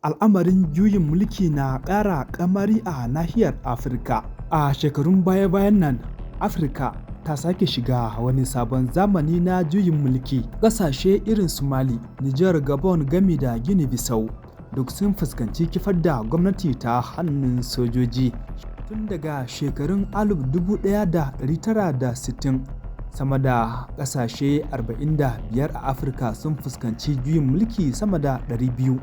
al'amarin juyin mulki na ƙara ƙamari a nahiyar Afirka. A shekarun baya-bayan nan, Afirka ta sake shiga wani sabon zamani na juyin mulki. Ƙasashe irin su Mali, Nijar, Gabon gami da Guinea-Bissau duk sun fuskanci kifar da gwamnati ta hannun sojoji. Tun daga shekarun 1960, sama da ƙasashe 45 a Afirka sun fuskanci juyin mulki sama da 200.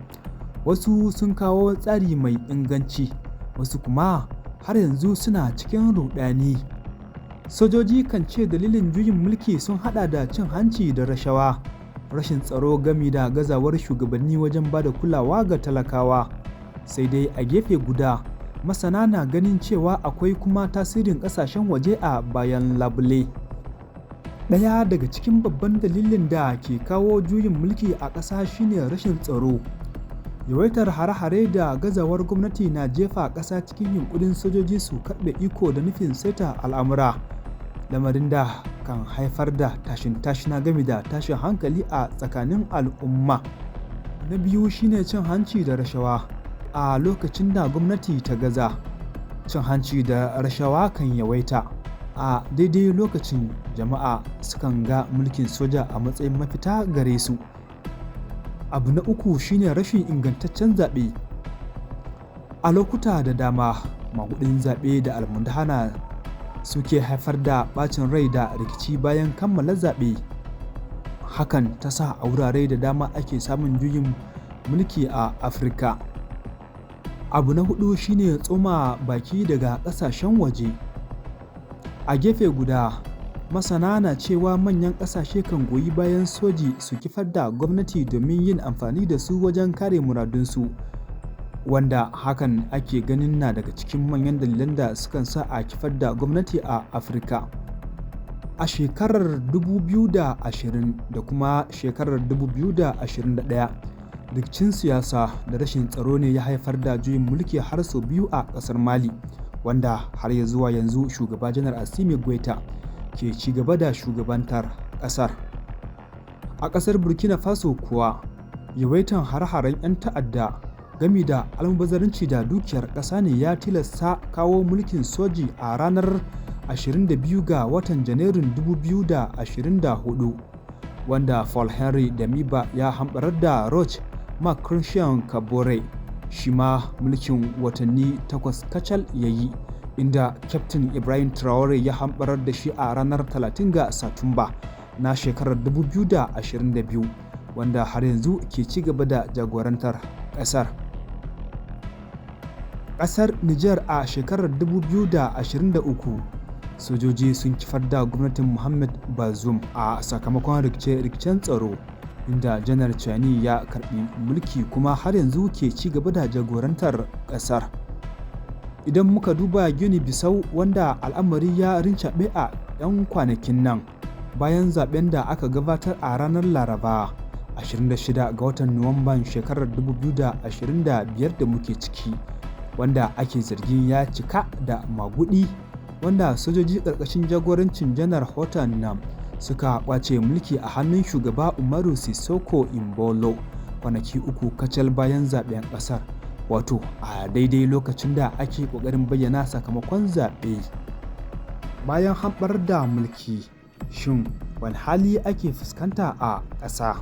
Wasu sun kawo tsari mai inganci, wasu kuma har yanzu suna cikin ruɗani. Sojoji kan ce dalilin juyin mulki sun haɗa da cin hanci da rashawa, rashin tsaro gami da gazawar shugabanni wajen ba da kulawa ga talakawa. Sai dai a gefe guda, masana na ganin cewa akwai kuma tasirin ƙasashen waje a bayan labule. Ɗaya daga cikin babban dalilin da ke kawo juyin mulki a ƙasa shine rashin tsaro. Yawaitar hare-hare da gazawar gwamnati na jefa ƙasa cikin yunƙurin sojoji su karɓe iko da nufin saita al'amura, lamarin da kan haifar da tashin-tashina game da tashin hankali a tsakanin al'umma. Na biyu shine cin hanci da rashawa. A lokacin da gwamnati ta gaza, cin hanci da rashawa kan yawaita. A daidai lokacin jama'a sukan ga mulkin soja a matsayin mafita gare su. Abu na uku shine rashin ingantaccen zaɓe. A lokuta da dama, magudin zaɓe da almundahana suke haifar da ɓacin rai da rikici bayan kammala zaɓe. Hakan ta sa a wurare da dama ake samun juyin mulki a Afirka. Abu na hudu shine tsoma baki daga ƙasashen waje. A gefe guda, masana na cewa manyan ƙasashe kan goyi bayan soji su kifar da gwamnati domin yin amfani da su wajen kare muradunsu, wanda hakan ake ganin na daga cikin manyan dalilan da sukan sa a kifar da gwamnati a Afirka. A shekarar 2020 da kuma shekarar 2021, rikicin siyasa da rashin tsaro ne ya haifar da juyin mulki har sau biyu a ƙasar Mali, wanda har ya zuwa yanzu shugaba Janar Assimi Goïta ke ci gaba da shugabantar ƙasar. A ƙasar Burkina Faso kuwa, yawaitan har-haren 'yan ta'adda gami da almubazzaranci da dukiyar ƙasa ne ya tilasta kawo mulkin soji a ranar 22 ga watan Janairun 2024, wanda Paul Henri Damiba ya hamɓarar da Roch Marc Christian Kabore. Shi ma mulkin watanni 8 kacal ya yi, inda Kyaftin Ibrahim Traore ya hamɓarar da shi a ranar 30 ga Satumba na shekarar 2022, wanda har yanzu ke ci gaba da jagorantar ƙasar. Ƙasar Nijar a shekarar 2023, sojoji sun kifar da gwamnatin Mohamed Bazoum a sakamakon rikice-rikicen tsaro, inda Janar Chani ya karɓi mulki kuma har yanzu ke ci gaba da jagorantar ƙasar. Idan muka duba Guinea-Bissau, wanda al'amari ya rincaɓe a 'yan kwanakin nan bayan zaben da aka gabatar a ranar Laraba 26 ga watan Nuwamban shekarar 2025 da muke ciki, wanda ake zargin ya cika da magudi, wanda sojoji ƙarƙashin jagorancin Janar Hortan Nam suka ƙwace mulki a hannun shugaba Umaru Sissoco Embalo kwanaki uku kacal bayan zaben ƙasar. Wato a daidai lokacin da ake ƙoƙarin bayyana sakamakon zaɓe. Bayan hamɓarar da mulki, shin wani hali ake fuskanta a ƙasa?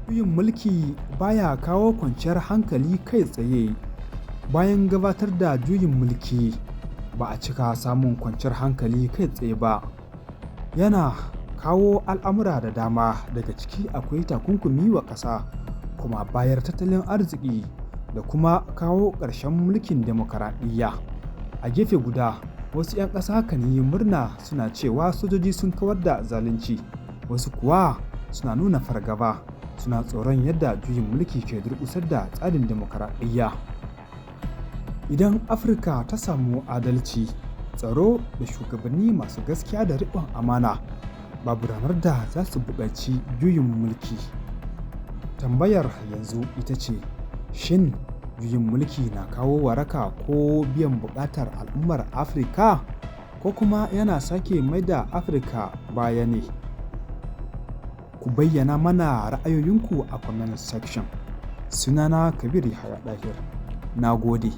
Juyin mulki baya kawo kwanciyar hankali kai tsaye. Bayan gabatar da juyin mulki, ba a cika samun kwanciyar hankali kai tsaye ba. Yana kawo al'amura da dama, daga ciki akwai takunkumi wa ƙasa, kuma bayar tattalin arziki, da kuma kawo ƙarshen mulkin demokaradiyya. A gefe guda, wasu 'yan ƙasa kan yi murna suna cewa sojoji sun kawar da zalunci, wasu kuwa suna nuna fargaba, suna tsoron yadda juyin mulki ke durƙusar da tsarin demokaradiyya. Idan Afirka ta samu adalci, tsaro da shugabanni masu gaskiya da riƙon amana, babu ranar da za su buƙaci juyin mulki. Tambayar yanzu ita ce, shin juyin mulki na kawo waraka ko biyan buƙatar al'ummar Afirka, ko kuma yana sake maida Afirka baya ne? Ku bayyana mana ra'ayoyinku a comment section. Sunana Kabir Yahaya Dahir. Na gode.